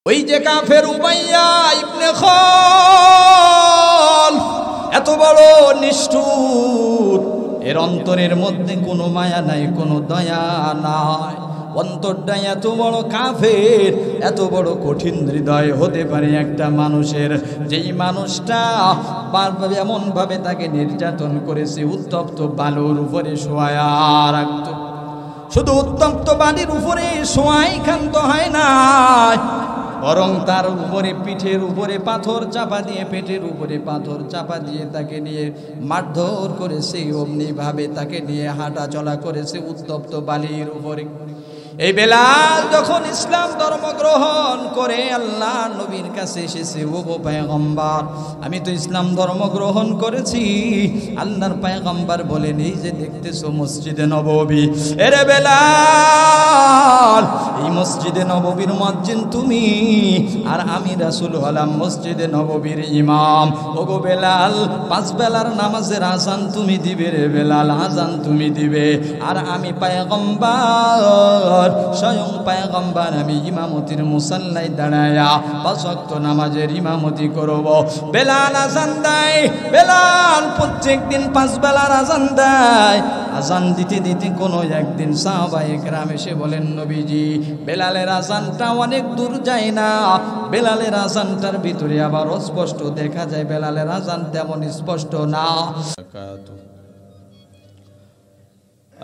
ওই যে কাফের উমাইয়া ইবনে খালফ এত বড় নিষ্ঠুর, এর অন্তরের মধ্যে কোনো মায়া নাই, কোনো দয়া নাই। অন্তরটা এত বড় কাফের, এত বড় কঠিন হৃদয় হতে পারে একটা মানুষের, যেই মানুষটা বারবার এমন ভাবে তাকে নির্যাতন করেছে, উত্তপ্ত বালুর উপরে শোয়া রাখত। শুধু উত্তপ্ত বালির উপরে শোয়াই ক্ষান্ত হয় না, বরং তার উপরে পিঠের উপরে পাথর চাপা দিয়ে, পেটের উপরে পাথর চাপা দিয়ে তাকে নিয়ে মারধর করেছে, অমনি ভাবে তাকে নিয়ে হাঁটা চলা করেছে উত্তপ্ত বালির উপরে। এই বেলাল যখন ইসলাম ধর্ম গ্রহণ করে আল্লাহ নবীর কাছে এসেছে, ও গো পয়গম্বর, আমি তো ইসলাম ধর্ম গ্রহণ করেছি। আল্লাহর পয়গম্বর বলেন, এই যে দেখতেছো মসজিদে নববী, এরে বেলাল, এই মসজিদে নববীর মুয়াজ্জিন তুমি, আর আমি রাসূল হলাম মসজিদে নববীর ইমাম। ও গো বেলাল, 5 বেলার নামাজের আযান তুমি দিবে রে বেলাল, আযান তুমি দিবে, আর আমি পয়গম্বর, স্বয়ং পয়গম্বর, আমি ইমামতির মুসাল্লায় দাঁড়ায়া 5 ওয়াক্ত নামাজের ইমামতি করব। বেলাল আযান দেয়, বেলাল প্রত্যেকদিন 5 বেলার আযান দেয়। আযান দিতে দিতে কোনো একদিন সাহাবায়ে কেরাম এসে বলেন, নবীজি, বেলালের আযানটা অনেক দূর যায় না, বেলালের আযানটার ভিতরে আবার অস্পষ্ট দেখা যায়, বেলালের আযান তেমন স্পষ্ট না।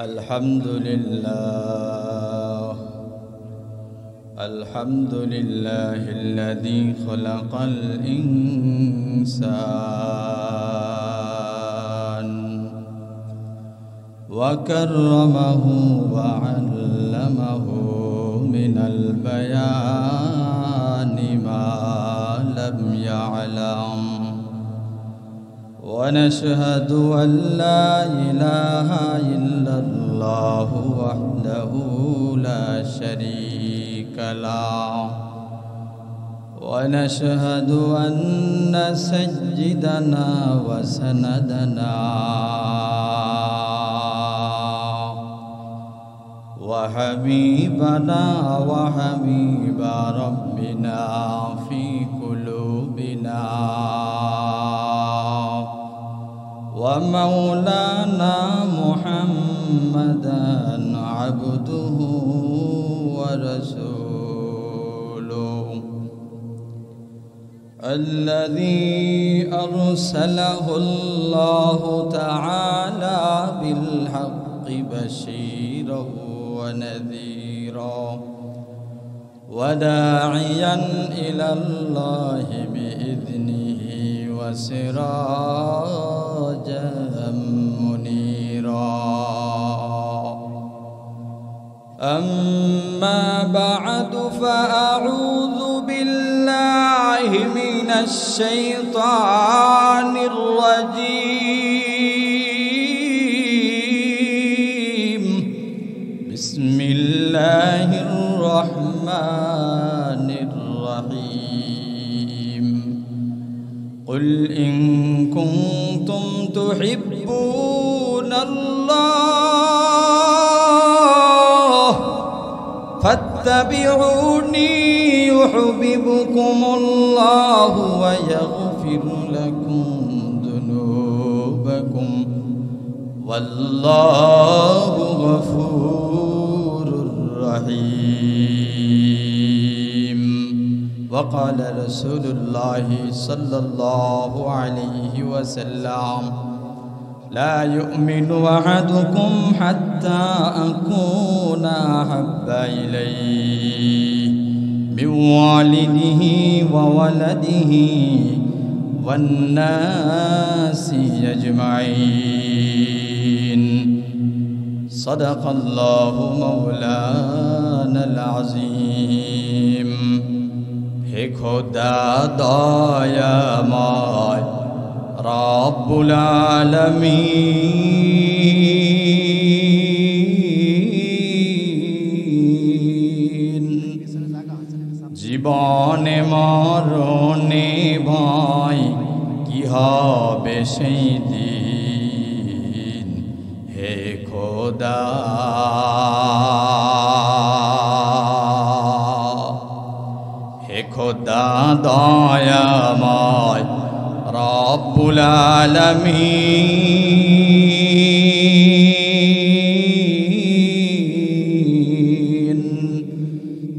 আলহামদুলিল্লাহ, আলহামদুলিল্লাহিল্লাযী খালাকাল ইনসান ওয়া কাররামাহু ওয়া আল্লামাহু মিনাল বায়ানি মা লাম ইয়ালাম। ونشهد أن لا إله إلا الله وحده لا شريك له، ونشهد أن سيدنا وسندنا وحبيبنا وحبيب ربنا في قلوبنا ومولانا محمدا عبده ورسوله الذي أرسله الله تعالى بالحق بشيرا ونذيرا وداعيا إلى الله بإذنه وسراجا منيرا. أما بعد فأعوذ بالله من الشيطان الرجيم. بسم الله الرحمن الرحيم. قل إن كنتم تحبون الله فاتبعوني يحببكم الله ويغفر لكم ذنوبكم والله غفور رحيم. وقال رسول الله صلى الله عليه وسلم لا يؤمن أحدكم حتى أكون أحب إليه من والده وولده والناس أجمعين. صدق الله مولانا العظيم. হে খোদা দয়াময় রব্বুল আলামিন, জীবনে মরণে ভয় কি হবে সেই দিন, হে খোদা খোদা দয়াময় রব্বুল আলামিন।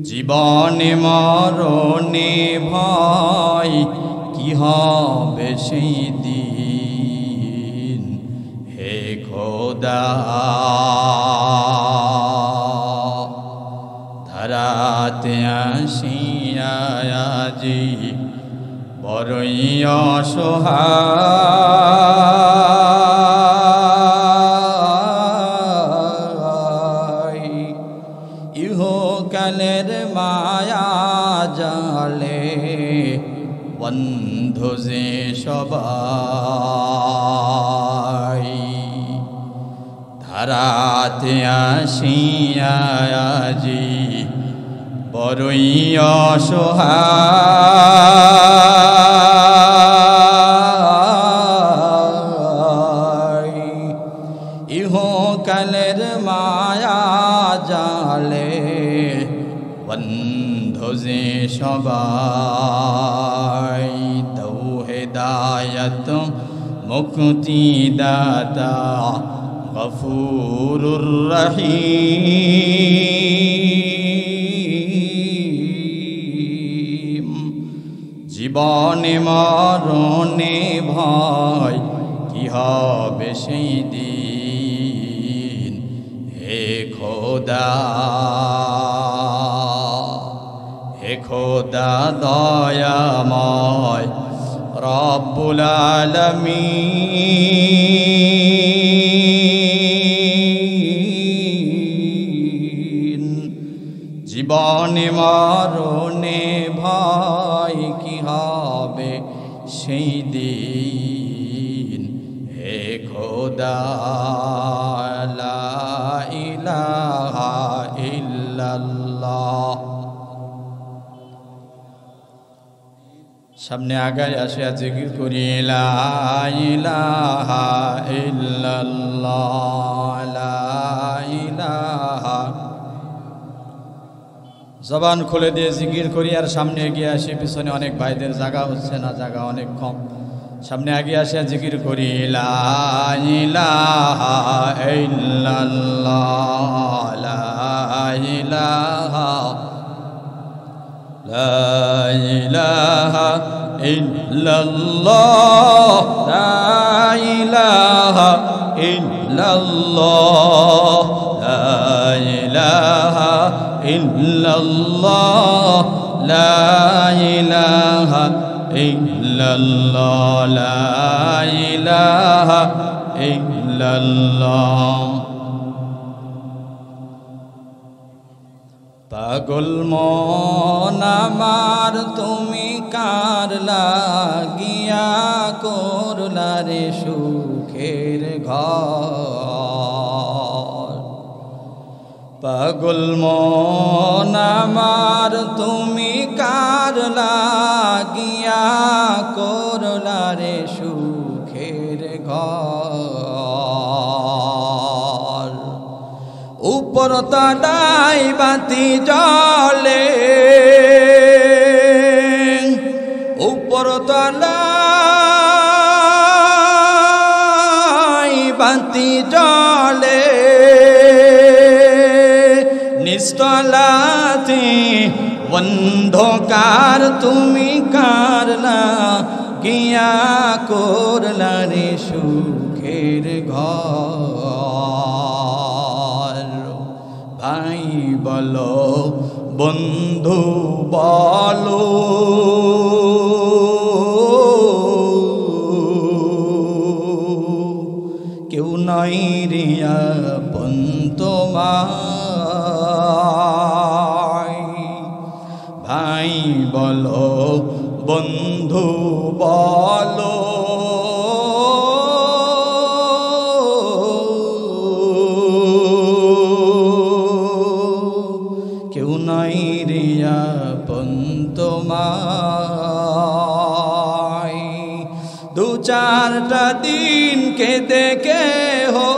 জীবনে মরণে ভয় কি হবে সেই দিন, হে খোদা ধরাতে আসিয়া আজি বড়ই অসহায়। ইহকালের মায়া জালে বন্ধু যে সবাই, ধরাতে আসিয়া আজি বড়ই অসহায়। ইহকালের মায়া জালে বন্ধু যে সবাই, দৌ হেদায়ত মুক্তি দাতা গফুরুর রহিম। জীবনে মরণে ভয় কি হবে সেই দিন, হে খোদা হে খোদা দয়াময় রব্বুল আলামিন। জীবনে মরণে ভয় কি হবে সেই দিন, হে খোদা লা ইলাহা ইল্লাল্লাহ। সামনে আগায় আসিয়া জিকির করি লা ইলাহা ইল্লাল্লাহ, লা ইলাহা। জবান খুলে দিয়ে জিকির করি আর সামনে এগিয়ে আসি। পিছনে অনেক ভাইদের জায়গা হচ্ছে না, জায়গা অনেক কম। সামনে এগিয়ে আসিয়া জিকির করি লা ইলাহা ইল্লাল্লাহ, লা ইলাহা লা ইলাহা ইল্লাল্লাহ, লা ইলাহা ইল্লাল্লাহ, লা ইলাহা ইল্লাল্লাহ, লা ইলাহা ইল্লাল্লাহ, লা ইলাহা ইল্লাল্লাহ। পাগল মন আমার তুমি কার লাগিয়া করলা রে সুখের ঘর। পাগল মন আমার তুমি কার লাগিয়া করলা রে সুখের ঘর। উপর তলায় বাতি জ্বলে, উপর তলায় বাতি জ্বলে, নিস্তলাতে অন্ধকার তুমি কারলা গিয়া করলা রে সুখের ঘর। ভাই বলো বন্ধু বলো, কেউ নাই রে আপন তোমায়। ভাই বলো বন্ধু বলো, কেউ নাই রে আপন তোমায়। দু চারটা দিন কেঁদে হো,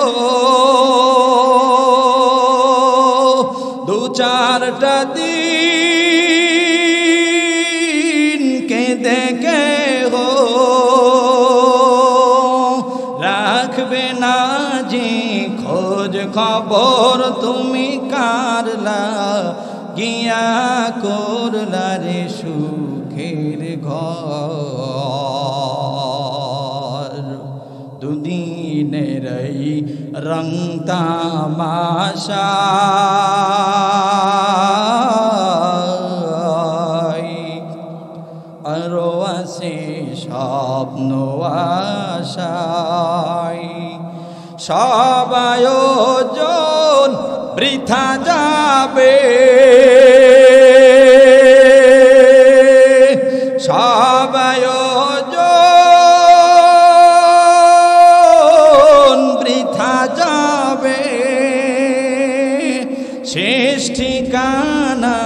দু চারটা দিন দেখে গো রাখবে না যে খোঁজ খবর তুমি কারলা গিয়া করলা রে সুখের ঘর দুদিনের রং তামাশা আরো আছে স্বপ্ন আশায় সব আয়োজন বৃথা যাবে সব আয়োজন বৃথা যাবে শেষ ঠিকানা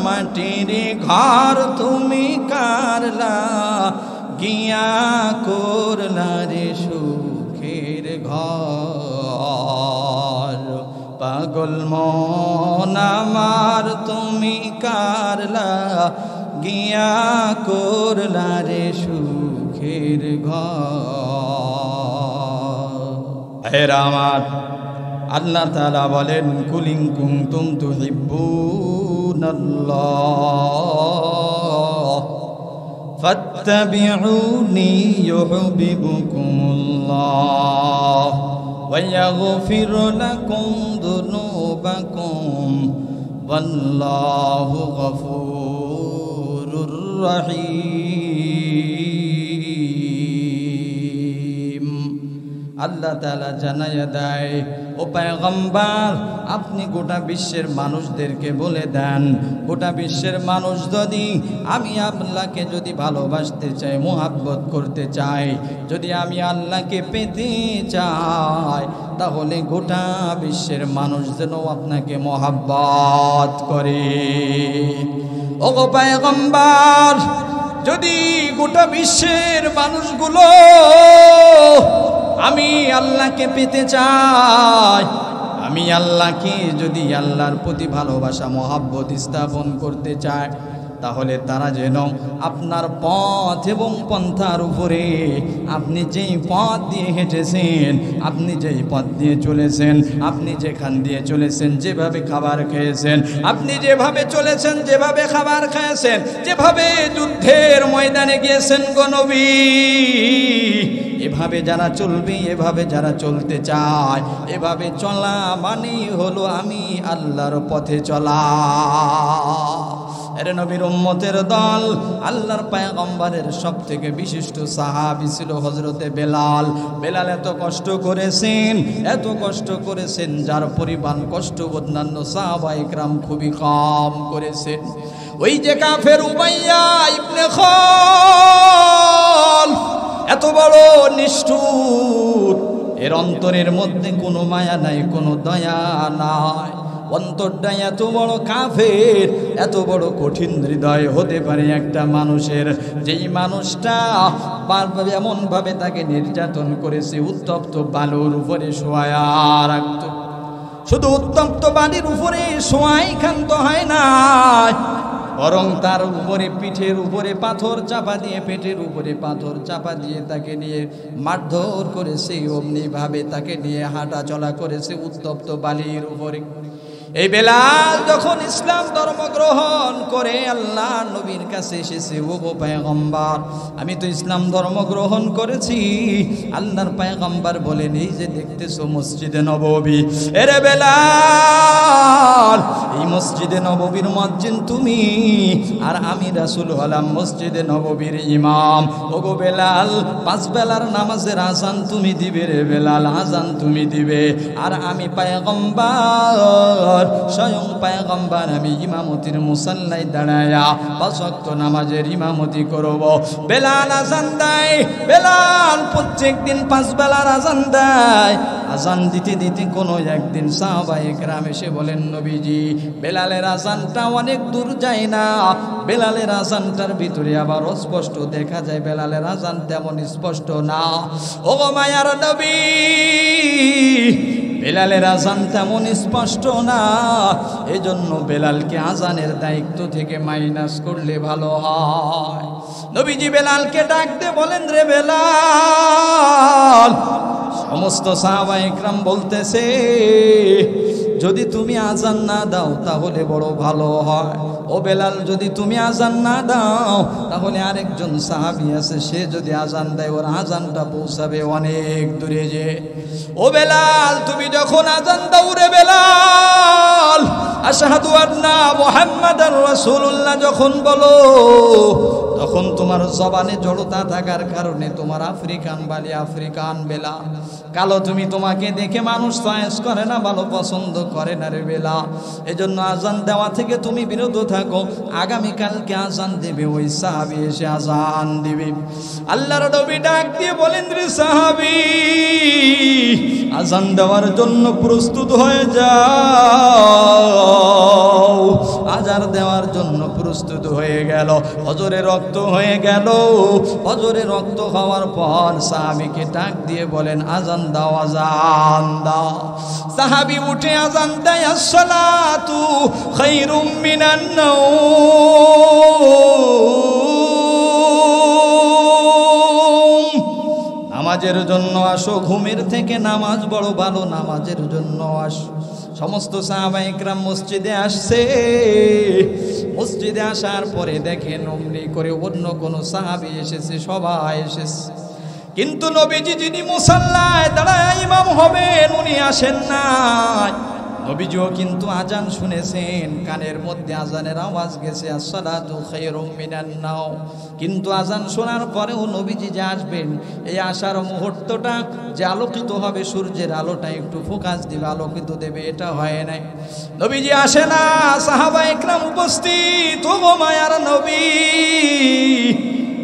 মাটির ঘর তুমি কারলা গিয়া করলা রে সুখের ঘর পাগল মন আমার তুমি কারলা গিয়া করলা রে সুখের ঘর। হে আমার আল্লাহ তাআলা বলেন কুলিং কুনতুম তুহিব্বুনাল্লাহ ফাত্তাবিউনি ইউহিব্বুকুমুল্লাহ ওয়া ইয়াগফির লাকুম যুনুবাকুম ওয়াল্লাহু গফুরুর রহিম। আল্লাহ তাআলা জানায়া দেয় ও পয়গম্বর আপনি গোটা বিশ্বের মানুষদেরকে বলে দেন গোটা বিশ্বের মানুষ যদি আমি আল্লাহকে যদি ভালোবাসতে চাই মোহাব্বত করতে চাই যদি আমি আল্লাহকে পেতে চাই তাহলে গোটা বিশ্বের মানুষ যেন আপনাকে মোহাব্বত করে। ও গো পয়গম্বর যদি গোটা বিশ্বের মানুষগুলো আমি আল্লাহকে পেতে চাই আমি আল্লাহকে যদি আল্লাহর প্রতি ভালোবাসা মহাব্বত স্থাপন করতে চায় তাহলে তারা যেন আপনার পথ এবং পন্থার উপরে আপনি যেই পথ দিয়ে হেঁটেছেন আপনি যেই পথ দিয়ে চলেছেন আপনি যেখান দিয়ে চলেছেন যেভাবে খাবার খেয়েছেন আপনি যেভাবে চলেছেন যেভাবে খাবার খেয়েছেন যেভাবে যুদ্ধের ময়দানে গিয়েছেন গো নবী এভাবে যারা চলবে এভাবে যারা চলতে চায় এভাবে চলা মানেই হলো আমি আল্লাহর পথে চলা। এরে নবীর উম্মতের দল আল্লাহর পয়গম্বরের সবথেকে বিশিষ্ট সাহাবী ছিল হযরতে বেলাল। বেলাল এত কষ্ট করেছেন যার পরিমাণ কষ্ট অন্যান্য সাহাবায়ে কেরাম খুবই কম করেছেন। ওই যে কাফের উমাইয়া ইবনে খালদ এত বড় নিষ্ঠুর এর অন্তরের মধ্যে কোনো মায়া নাই কোনো দয়া নাই অন্তরটা এত বড় কাফের এত বড় কঠিন হৃদয় হতে পারে একটা মানুষের যেই মানুষটা এমন ভাবে তাকে নির্যাতন করেছে উত্তপ্ত বালুর উপরে শোয়া রাখত শুধু উত্তপ্ত বালির উপরে শোয়াই ক্ষান্ত হয় না বরং তার উপরে পিঠের উপরে পাথর চাপা দিয়ে পেটের উপরে পাথর চাপা দিয়ে তাকে নিয়ে মারধর করেছে অমনি ভাবে তাকে নিয়ে হাঁটা চলা করেছে উত্তপ্ত বালির উপরে। এই বেলাল যখন ইসলাম ধর্ম গ্রহণ করে আল্লাহ নবীর কাছে এসেছে ও গো পয়গম্বর আমি তো ইসলাম ধর্ম গ্রহণ করেছি। আল্লাহর পয়গম্বর বলেন এই যে দেখতেছো মসজিদে নববী এরে বেলাল এই মসজিদে নববীর মুয়াজ্জিন তুমি আর আমি রাসূল হলাম মসজিদে নববীর ইমাম। ও গো বেলাল পাঁচ বেলার নামাজের আযান তুমি দিবে রে বেলাল আযান তুমি দিবে আর আমি পয়গম্বর স্বয়ং পয়গম্বর আমি ইমামতির মুসাল্লায় দাঁড়ায়া পাঁচ ওয়াক্ত নামাজের ইমামতি করব। বেলাল আযান দেয় বেলাল প্রত্যেকদিন পাঁচ বেলার আযান দেয় আযান দিতে দিতে কোনো একদিন সাহাবায়ে কেরাম এসে বলেন নবীজি বেলালের আযানটা অনেক দূর যায় না বেলালের আযানটার ভিতরে আবার অস্পষ্ট দেখা যায় বেলালের আযান তেমন স্পষ্ট না। ও গো মায়ার নবী বেলালের আজান তেমন স্পষ্ট না, এজন্য বেলালকে আজানের দায়িত্ব থেকে মাইনাস করলে ভালো হয়। নবীজি বেলালকে ডাকতে বলেন, রে বেলাল। সমস্ত সাহাবায়ে ইকরাম বলতেছে, যদি তুমি আজান না দাও তাহলে বড় ভালো হয়। ও বেলাল, যদি তুমি আজান না দাও তাহলে আরেকজন সাহাবী আছে, সে যদি আজান দেয় ওর আজানটা পৌঁছাবে অনেক দূরে। যে ও বেলাল, তুমি যখন আজান দাও রে বেলাল, আশহাদু আন্না মুহাম্মাদার রাসূলুল্লাহ যখন বলো, তখন তোমার জবানে জড়তা থাকার কারণে তোমার আফ্রিকান বালি আফ্রিকান বেলা কালো, তোমাকে দেখে মানুষ চয়েস করে না, ভালো পছন্দ করে না রে বেলা। এজন্য আজান দেওয়া থেকে তুমি বিরত থাকো। আগামীকালকে আজান দেবে ওই সাহাবী এসে আজান দিবে। আল্লাহর নবী ডাক দিয়ে বলেন, রে সাহাবী, আজান দেওয়ার জন্য প্রস্তুত হয়ে যাও। আজান দেওয়ার জন্য প্রস্তুত হয়ে গেল। ফজরে রক্ত হয়ে গেল। ফজরে রক্ত হওয়ার পর সাহাবীকে ডাক দিয়ে বলেন, আজান দাও, আজান দাও। সাহাবী উঠে আজান দেয়, আসসালাতু খায়রুম মিনান নাওম। নামাজের জন্য আসো, ঘুমের থেকে নামাজ বড় ভালো, নামাজের জন্য আসো। সমস্ত সাহাবায়ে ইকরাম মসজিদে আসছে। মসজিদে আসার পরে দেখেন অমনি করে অন্য কোন সাহাবী এসেছে, সবাই এসেছে, কিন্তু নবীজি যিনি মুসাল্লায় দাঁড়ায় ইমাম হবেন উনি আসেন না। নবীজিও কিন্তু আজান শুনেছেন, কানের মধ্যে আজানের আওয়াজ গেছে, আসসালাতু খায়রুম মিনান নাওম। কিন্তু আজান শোনার পরেও নবীজি যে আসবেন, এই আসার মুহূর্তটা যে আলোকিত হবে, সূর্যের আলোটা একটু ফোকাস দিবে, আলোকিত দেবে, এটা হয় নাই। নবীজি আসে না, সাহাবায়ে ইকরাম উপস্থিত। ও মায়ার নবী,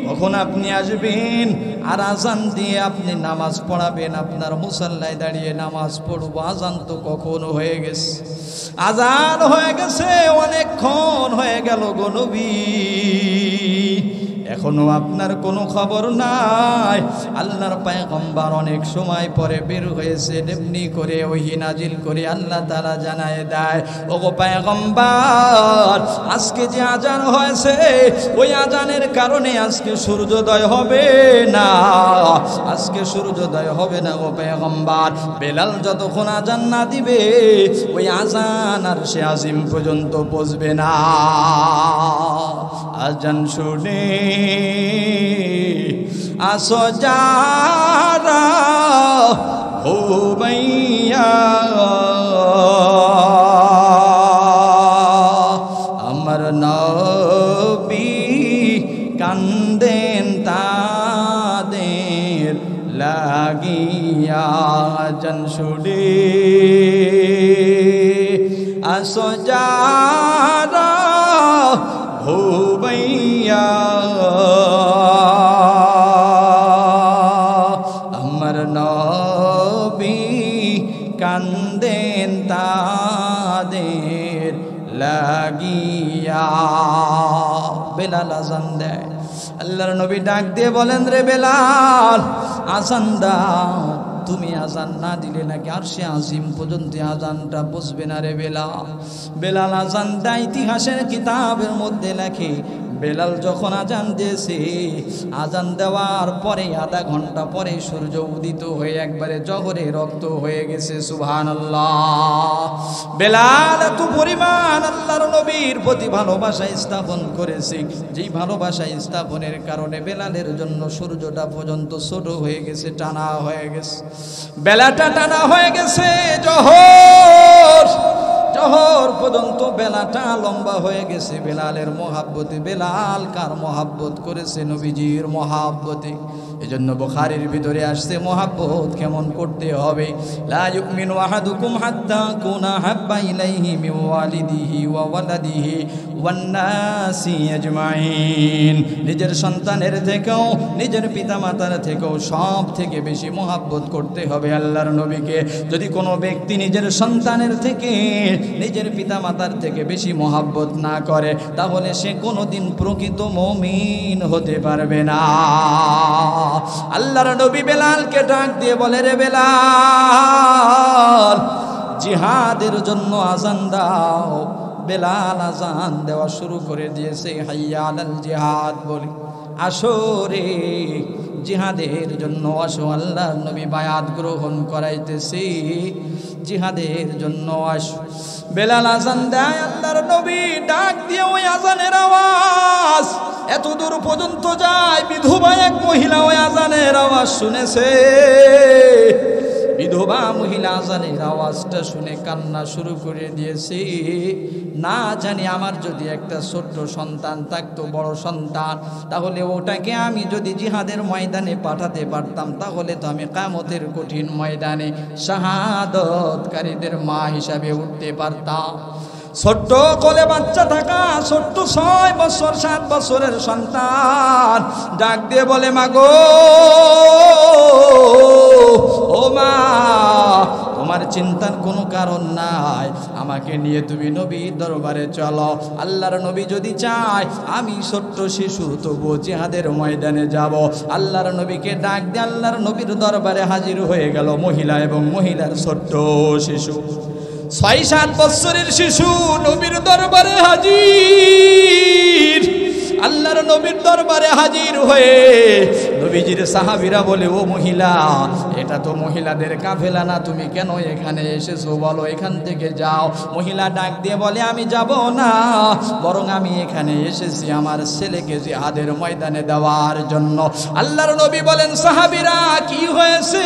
কখন আপনি আসবেন আর আজান দিয়ে আপনি নামাজ পড়াবেন? আপনার মুসাল্লায় দাঁড়িয়ে নামাজ পড়বো। আজান তো কখন হয়ে গেছে, আজান হয়ে গেছে, অনেকক্ষণ হয়ে গেল গো নবী, এখনো আপনার কোনো খবর নাই। আল্লাহর পয়গম্বর অনেক সময় পরে বের হয়েছে, এমনি করে ওহী নাজিল করে আল্লাহ তাআলা জানায় দেয়, ওগো পয়গম্বর, আজকে যে আজান হয়েছে ওই আজানের কারণে আজকে সূর্যোদয় হবে না, আজকে সূর্যোদয় হবে না গো পয়গম্বর। বেলাল যতক্ষণ আজান না দিবে ওই আজান আর সে আজিম পর্যন্ত পৌঁছবে না। আজান শুনে আসো যারা ঘুমাইয়া, আমার নবী কান্দেন তাদের লাগিয়া। আজান শুনে আসো যারা ঘুমাইয়া, আমার নবী কান্দেন তাদের লাগিয়া। বেলাল আজান দেয়। আল্লাহর নবী ডাক দিয়ে বলেন, রে বেলাল, আজান দাও। তুমি আজান না দিলে নাকি আরশে আজিম পর্যন্ত আজানটা বুঝবে না রে বেলাল। বেলাল আজান দেয়। ইতিহাসের কিতাবের মধ্যে লেখে, বেলাল যখন আজান দিয়েছে, আজান দেওয়ার পরে আধা ঘন্টা পরে সূর্য উদিত হয়ে একবারে জহরে রক্ত হয়ে গেছে। সুবহানাল্লাহ। বেলাল এত পরিমাণ আল্লাহর নবীর প্রতি ভালোবাসা স্থাপন করেছে, যেই ভালোবাসা স্থাপনের কারণে বেলালের জন্য সূর্যটা পর্যন্ত ছোট হয়ে গেছে, টানা হয়ে গেছে, বেলাটা টানা হয়ে গেছে। জহর পর্যন্ত বেলাটা লম্বা হয়ে গেছে বেলালের মহাব্বতে। বেলাল কার মহাব্বত করেছে? নবীজির মহাব্বতে। এজন্য বুখারীর ভিতরে আসছে মহাব্বত কেমন করতে হবে। লা ইউমিনু আহাদুকুম হাত্তা কুনা হাব্বা ইলাইহি মিন ওয়ালিদিহি ওয়া ওয়ালাদিহি ওয়ান নাসি আজমাইন। নিজের সন্তানের থেকেও নিজের পিতামাতার থেকেও সব থেকে বেশি মহব্বত করতে হবে আল্লাহর নবীকে। যদি কোনো ব্যক্তি নিজের সন্তানের থেকে নিজের পিতামাতার থেকে বেশি মহব্বত না করে তাহলে সে কোনোদিন প্রকৃত মুমিন হতে পারবে না। আল্লাহর নবী বেলালকে ডাক দিয়ে বলে, রে বেলাল, জিহাদের জন্য আযান দাও। বেলাল আযান দেওয়া শুরু করে দিয়েছে, হাইয়া আলাল জিহাদ বলে, আসো রে জিহাদের জন্য আসো। আল্লাহর নবী বায়াত গ্রহণ করাইতেছে, জিহাদের জন্য আসো। বেলাল আযান দেয়, আল্লাহর নবী ডাক দিয়ে ওই আযানের আওয়াজ এত দূর পর্যন্ত যায়। বিধবা এক মহিলা ওই আযানের আওয়াজ শুনেছে। বিধবা মহিলা আযানের আওয়াজটা শুনে কান্না শুরু করে দিয়েছে। না জানি আমার যদি একটা ছোট্ট সন্তান থাকতো, বড় সন্তান, তাহলে ওটাকে আমি যদি জিহাদের ময়দানে পাঠাতে পারতাম তাহলে তো আমি কিয়ামতের কঠিন ময়দানে শাহাদাতকারীদের মা হিসাবে উঠতে পারতাম। ছোট্ট কোলে বাচ্চা থাকা, ছোট্ট 6 বছর 7 বছরের সন্তান ডাক দিয়ে বলে, মা গো, ও মা, তোমার চিন্তার কোনো কারণ নাই, আমাকে নিয়ে তুমি নবীর দরবারে চলো। আল্লাহর নবী যদি চায় আমি ছোট্ট শিশু তবু জিহাদের ময়দানে যাব। আল্লাহর নবীকে ডাক দিয়ে আল্লাহর নবীর দরবারে হাজির হয়ে গেল মহিলা এবং মহিলার ছোট্ট শিশু। 6-7 বছরের শিশু নবীর দরবারে হাজির। আল্লাহর নবীর দরবারে হাজির হয়ে নবীজির সাহাবীরা বলে, ও মহিলা, এটা তো মহিলাদের কাফেলা না, তুমি কেন এখানে এসেছো বলো, এখান থেকে যাও। মহিলা ডাক দিয়ে বলে, আমি যাব না, বরং আমি এখানে এসেছি আমার ছেলেকে জিহাদের ময়দানে দেওয়ার জন্য। আল্লাহর নবী বলেন, সাহাবীরা কি হয়েছে,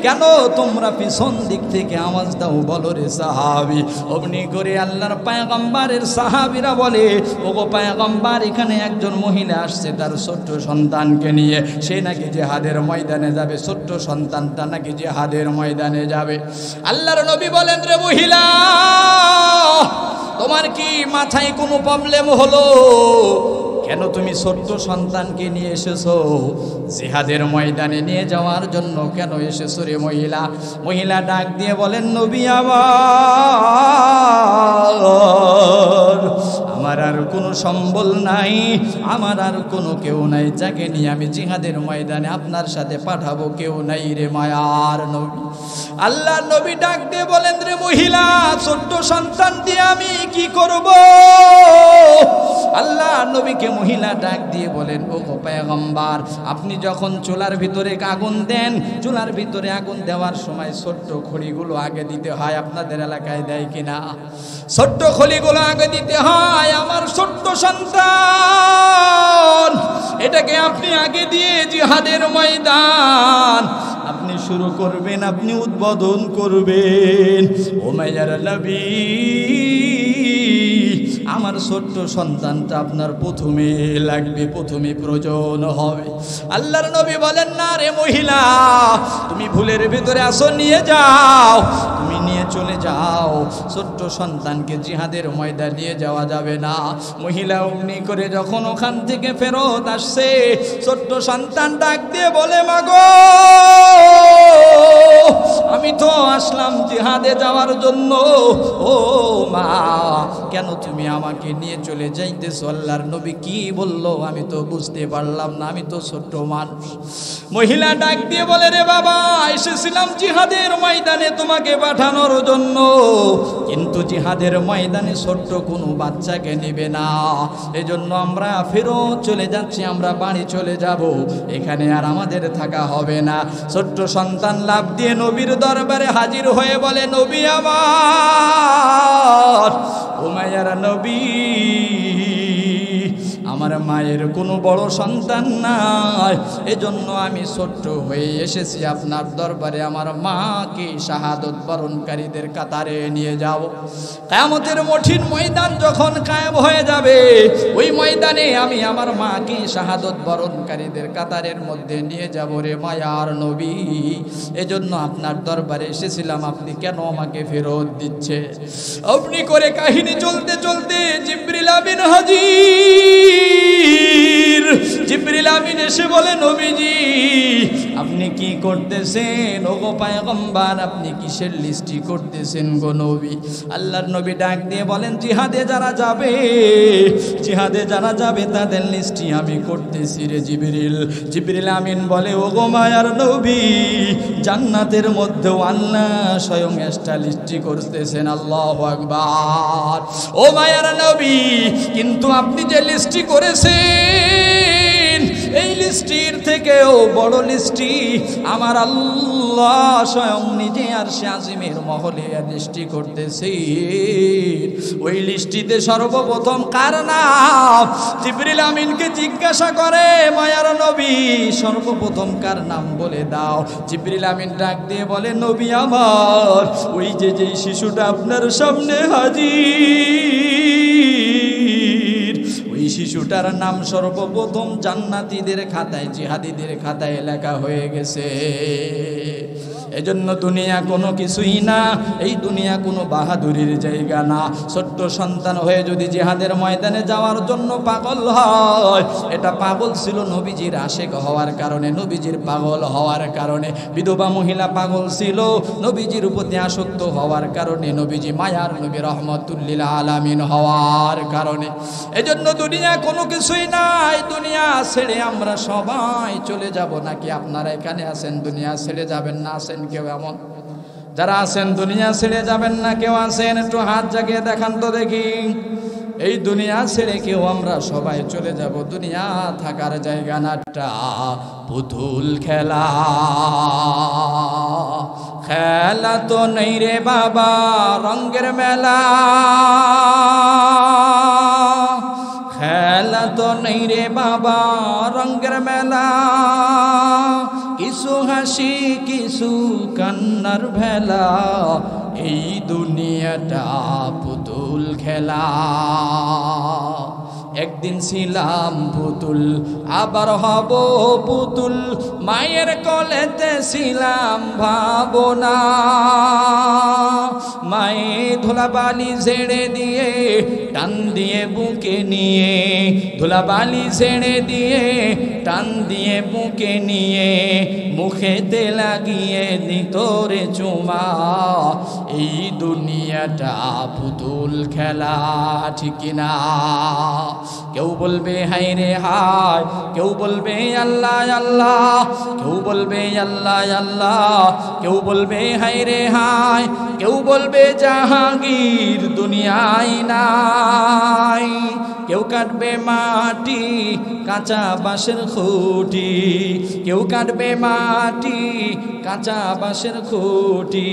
কেন তোমরা পিছন দিক থেকে আওয়াজ দাও, বলো রে সাহাবী। অমনি করে আল্লাহর পয়গম্বরের সাহাবীরা বলে, ওগো পয়গম্বর, এখানে একজন মহিলা আসছে তার ছোট্ট সন্তানকে নিয়ে, সে নাকি জিহাদের ময়দানে যাবে, ছোট্ট সন্তানটা নাকি জিহাদের ময়দানে যাবে। আল্লাহর নবী বলেন, রে মহিলা, তোমার কি মাথায় কোনো প্রবলেম হলো? কেন তুমি ছোট্ট সন্তানকে নিয়ে এসেছো? জিহাদের ময়দানে নিয়ে যাওয়ার জন্য কেন এসেছো রে মহিলা? মহিলা ডাক দিয়ে বলেন, নবী আমার আর কোনো সম্বল নাই, আমার আর কোনো কেউ নাই, যাকে নিয়ে আমি জিহাদের ময়দানে আপনার সাথে পাঠাবো কেউ নাই রে মায়ার নবী। আল্লাহ নবী ডাক দিয়ে বলেন, রে মহিলা, ছোট্ট সন্তান দিয়ে আমি কি করব? আল্লাহ নবীকে মহিলা ডাক দিয়ে বলেন, ও পয়গম্বর, আপনি যখন চুলার ভিতরে আগুন দেন, চুলার ভিতরে আগুন দেওয়ার সময় ছোট্ট খড়িগুলো আগে দিতে হয়, আপনাদের এলাকায় দেয় কিনা? ছোট্ট খড়িগুলো আগে দিতে হয়। আমার ছোট্ট সন্তান, এটাকে আপনি আগে দিয়ে জিহাদের ময়দান আপনি শুরু করবেন, আপনি উদ্বোধন করবেন। ও মায়ার নবী, আমার ছোট্ট সন্তানটা আপনার প্রথমে লাগবে, প্রথমে প্রয়োজন হবে। আল্লাহর নবী বলেন, না রে মহিলা, তুমি ভুলের ভিতরে আসো, নিয়ে যাও, তুমি নিয়ে চলে যাও, ছোট্ট সন্তানকে জিহাদের ময়দানে নিয়ে যাওয়া যাবে না। মহিলা অমনি করে যখন ওখান থেকে ফেরত আসছে, ছোট্ট সন্তান ডাক দিয়ে বলে, মা গো, আমি তো আসলাম জিহাদে যাওয়ার জন্য, ও মা, কেন তুমি আমাকে নিয়ে চলে যাইতেছো? আল্লাহর নবী কি বললো আমি তো বুঝতে পারলাম না, আমি তো ছোট্ট মানুষ। মহিলা ডাক দিয়ে বলে, রে বাবা, এসেছিলাম জিহাদের ময়দানে তোমাকে পাঠানোর জন্য, কিন্তু জিহাদের ময়দানে ছোট্ট কোনো বাচ্চাকে নেবে না, এজন্য আমরা ফেরত চলে যাচ্ছি, আমরা বাড়ি চলে যাব, এখানে আর আমাদের থাকা হবে না। ছোট্ট সন্তান লাফ দিয়ে নবীর দরবারে হাজির হয়ে বলে, নবী আমার, ও মায়ার নবী, আমার মায়ের কোনো বড় সন্তান নাই, এজন্য আমি ছোট্ট হয়ে এসেছি আপনার দরবারে আমার মাকে শাহাদত বরণকারীদের কাতারে নিয়ে যাব। কিয়ামতের কঠিন ময়দান যখন কায়েম হয়ে যাবে, ওই ময়দানে আমি আমার মাকে শাহাদত বরণকারীদের কাতারের মধ্যে নিয়ে যাব রে মায়ার নবী। এজন্য আপনার দরবারে এসেছিলাম, আপনি কেন আমাকে ফেরত দিচ্ছে? আপনি করে কাহিনী চলতে চলতে জিবরিল আমিন হাজির। জিবরিল আমিন এসে বলে, নবীজি আপনি কি করতেছেন? ওগো পয়গম্বর আপনি কিসের লিস্টি করতেছেন গো নবী? আল্লাহর নবী ডাক দিয়ে বলেন, জিহাদে যারা যাবে, জিহাদে যারা যাবে তাদের লিস্টি আমি করতেছি রে জিবরিল। জিবরিল আমিন বলে, ওগো মায়ার নবী জান্নাতের মধ্যেও আল্লাহ স্বয়ং একটা লিস্টি করতেছেন। আল্লাহু আকবার। ও মায়ার নবী, কিন্তু আপনি যে লিস্টি করেছেন এই লিস্টির থেকেও বড় লিস্টি আমার আল্লাহ স্বয়ং নিজে আরশে আজিমের মহলে লিস্টি করতেছে। ওই লিস্টিতে সর্বপ্রথম কার নাম? জিবরিল আমিনকে জিজ্ঞাসা করে, মায়ার নবী সর্বপ্রথম কার নাম বলে দাও। জিবরিল আমিন ডাক দিয়ে বলে, নবী আমার ওই যে শিশুটা আপনার সামনে হাজির, ওই শিশুটার নাম সর্বপ্রথম জান্নাতীদের খাতায়, জিহাদীদের খাতায় লেখা হয়ে গেছে। এজন্য দুনিয়া কোনো কিছুই না, এই দুনিয়া কোনো বাহাদুরির জায়গা না। ছোট্ট সন্তান হয়ে যদি জিহাদের ময়দানে যাওয়ার জন্য পাগল হয়, এটা পাগল ছিল নবীজির আশেক হওয়ার কারণে, নবীজির পাগল হওয়ার কারণে। বিধবা মহিলা পাগল ছিল নবীজির প্রতি আসক্ত হওয়ার কারণে, নবীজি মায়ার নবী রহমতুল্লিল আলামিন হওয়ার কারণে। এজন্য দুনিয়া কোনো কিছুই না, এই দুনিয়া ছেড়ে আমরা সবাই চলে যাব। নাকি আপনারা এখানে আছেন দুনিয়া ছেড়ে যাবেন না? আছেন কেউ এমন? যারা আছেন দুনিয়া ছেড়ে যাবেন না কেউ আছেন? একটু হাত জাগিয়ে দেখান তো দেখি। এই দুনিয়া ছেড়ে কেউ আমরা সবাই চলে যাব। দুনিয়া থাকার জায়গা না, পুতুল খেলা। খেলা তো নেই রে বাবা রঙের মেলা, খেলা তো নেই রে বাবা রঙের মেলা, কিছু হাসি কিছু কান্নার ভেলা, এই দুনিয়াটা পুতুল খেলা। একদিন ছিলাম পুতুল আবার হব পুতুল, মায়ের কোলেতে ছিলাম ভাবনা, মায়ে ধুলাবালি ঝেড়ে দিয়ে টান দিয়ে বুকে নিয়ে, ধুলাবালি ঝেড়ে দিয়ে টান দিয়ে বুকে নিয়ে, মুখেতে লাগিয়ে দিত রে চুমা, এই দুনিয়াটা পুতুল খেলা। ঠিক না? কেউ বলবে হায় রে হায়, কেউ বলবে আল্লাহ আল্লাহ, কেউ বলবে আল্লাহ আল্লাহ, কেউ বলবে হায় রে হায়, কেউ বলবে জাহাঙ্গীর দুনিয়ায় নাই, কেউ কাটবে মাটি কাঁচা বাঁশের খুঁটি, কেউ কাটবে মাটি কাঁচা বাঁশের খুঁটি,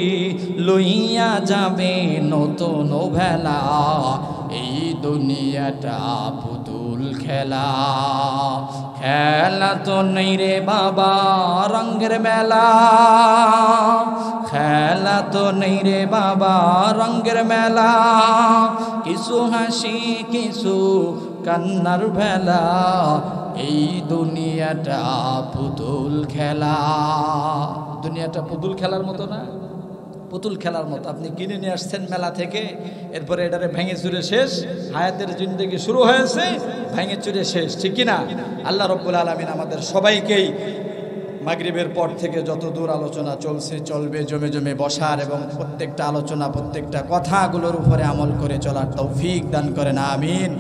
লইয়া যাবে নতুন ভেলা, এই দুনিয়াটা পুতুল খেলা। খেলা তো নেই রে বাবা রঙের মেলা, খেলা তো নেই রে বাবা রঙের মেলা, কিছু হাসি কিছু কান্নার ভেলা, এই দুনিয়াটা পুতুল খেলা। দুনিয়াটা পুতুল খেলার মতো না? পুতুল খেলার মতো। আপনি কিনে নিয়ে আসছেন মেলা থেকে, এরপরে এটারে ভেঙে চুরে শেষ, হায়াতের জিন্দেগি শুরু হয়েছে, ভেঙে চুরে শেষ। ঠিক কিনা? আল্লাহ রব্বুল আলামিন আমাদের সবাইকেই মাগরিবের পর থেকে যত দূর আলোচনা চলছে চলবে জমে জমে বসার এবং প্রত্যেকটা আলোচনা প্রত্যেকটা কথাগুলোর উপরে আমল করে চলার তৌফিক দান করেন। আমিন।